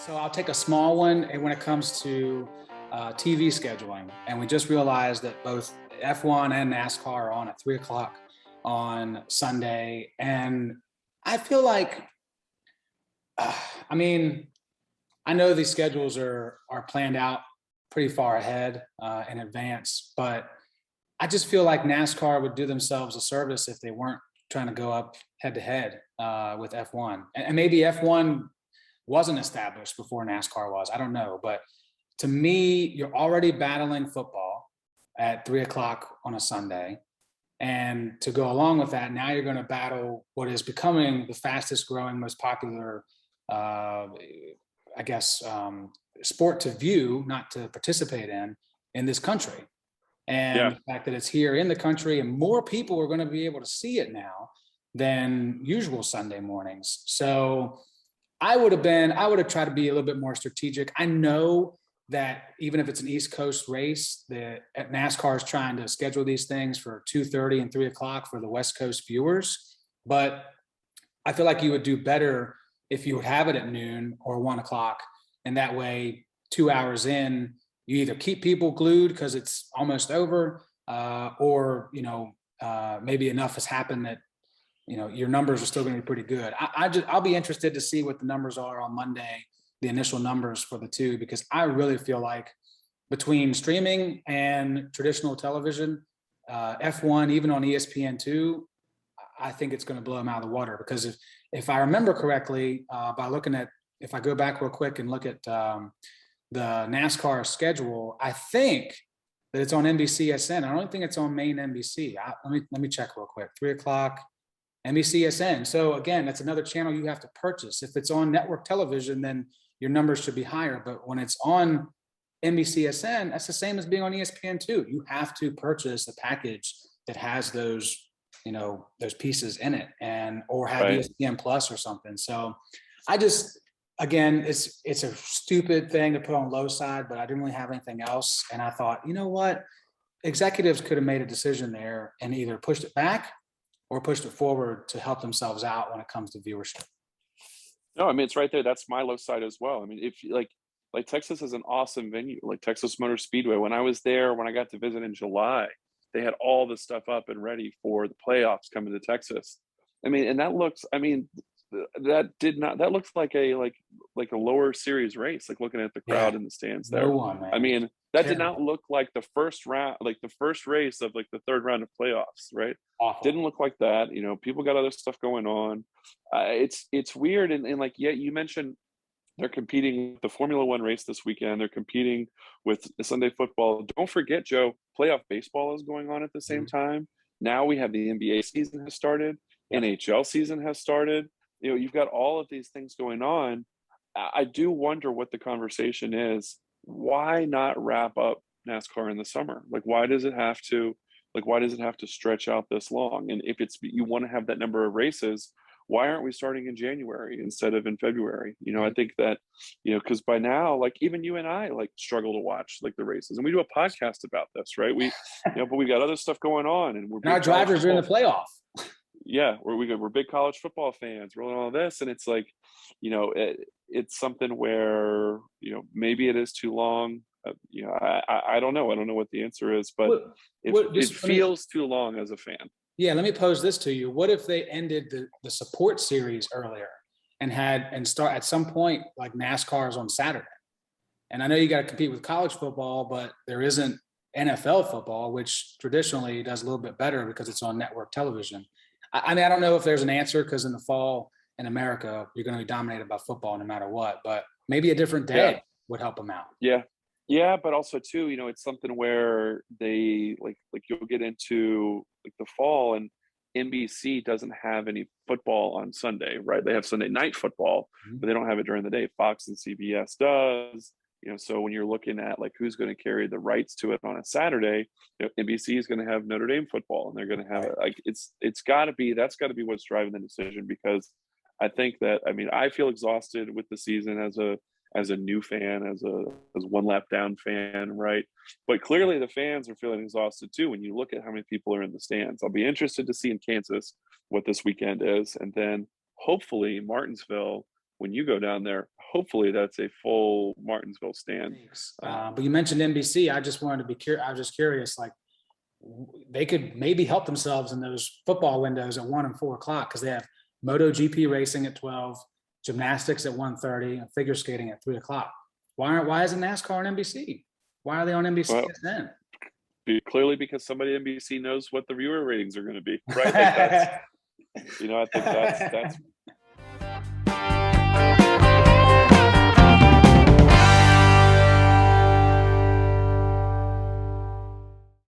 So I'll take a small one and when it comes to TV scheduling. And we just realized that both F1 and NASCAR are on at 3 o'clock on Sunday. And I feel like, I mean, I know these schedules are planned out pretty far ahead in advance, but I just feel like NASCAR would do themselves a service if they weren't trying to go up head to head with F1. And maybe F1 wasn't established before NASCAR was. I don't know. But to me, you're already battling football at 3 o'clock on a Sunday. And to go along with that, now you're going to battle what is becoming the fastest growing, most popular, sport to view, not to participate in this country. And the fact that it's here in the country and more people are going to be able to see it now than usual Sunday mornings. So I would have tried to be a little bit more strategic. I know that even if it's an East Coast race, that NASCAR is trying to schedule these things for 2:30 and 3 o'clock for the West Coast viewers. But I feel like you would do better if you would have it at noon or 1 o'clock. And that way, 2 hours in, you either keep people glued because it's almost over, or maybe enough has happened that your numbers are still going to be pretty good. I'll be interested to see what the numbers are on Monday, the initial numbers for the two, because I really feel like between streaming and traditional television, F1, even on ESPN2, I think it's going to blow them out of the water. Because if I remember correctly, by looking at, if I go back real quick and look at the NASCAR schedule, I think that it's on NBCSN. I don't think it's on main NBC. Let me check real quick. 3 o'clock. NBCSN. So again, that's another channel you have to purchase. If it's on network television, then your numbers should be higher. But when it's on NBCSN, that's the same as being on ESPN2. You have to purchase a package that has those pieces in it, or have ESPN Plus or something. So again, it's a stupid thing to put on low side, but I didn't really have anything else. And I thought, you know what? Executives could have made a decision there and either pushed it back or pushed it forward to help themselves out when it comes to viewership. No, I mean, it's right there. That's my low side as well. I mean, if like Texas is an awesome venue, like Texas Motor Speedway. When I was there, when I got to visit in July, they had all the stuff up and ready for the playoffs coming to Texas. I mean, and that looks like a lower series race, like looking at the crowd in the stands there. No one, man. I mean, that did not look like the first round, like the first race of like the third round of playoffs, right? Awful. Didn't look like that. People got other stuff going on. It's weird. And like, you mentioned they're competing with the Formula One race this weekend. They're competing with the Sunday football. Don't forget, Joe, playoff baseball is going on at the same time. Now we have the NBA season has started. NHL season has started. You've got all of these things going on. I do wonder what the conversation is. Why not wrap up NASCAR in the summer? Like, why does it have to stretch out this long? And if you want to have that number of races, why aren't we starting in January instead of in February? I think that, because by now, like even you and I struggle to watch like the races, and we do a podcast about this, right? But we got other stuff going on, and our drivers are in the playoff. Yeah, we're big college football fans. We're all this, and it's like, it's something where maybe it is too long. I don't know. I don't know what the answer is, but it feels too long as a fan. Yeah, let me pose this to you. What if they ended the support series earlier and start at some point like NASCAR is on Saturday? And I know you got to compete with college football, but there isn't NFL football, which traditionally does a little bit better because it's on network television. I mean, I don't know if there's an answer, because in the fall in America, you're going to be dominated by football no matter what, but maybe a different day would help them out. Yeah. But also too, it's something where they like you'll get into like the fall, and NBC doesn't have any football on Sunday, right? They have Sunday night football, but they don't have it during the day. Fox and CBS does. So when you're looking at like who's going to carry the rights to it on a Saturday, NBC is going to have Notre Dame football, and they're going to have it. Like that's got to be what's driving the decision, because I think that, I mean, I feel exhausted with the season as a new fan, as one lap down fan, right? But clearly the fans are feeling exhausted too when you look at how many people are in the stands. I'll be interested to see in Kansas what this weekend is, and then hopefully Martinsville, when you go down there, hopefully that's a full Martinsville stand. But you mentioned NBC. I just wanted to be curious. I was just curious, like they could maybe help themselves in those football windows at 1 and 4 o'clock, because they have MotoGP racing at 12, gymnastics at 1:30, and figure skating at 3 o'clock. Why isn't NASCAR on NBC? Why are they on NBC Well, then? Clearly because somebody at NBC knows what the viewer ratings are going to be, right? Like that's, I think that's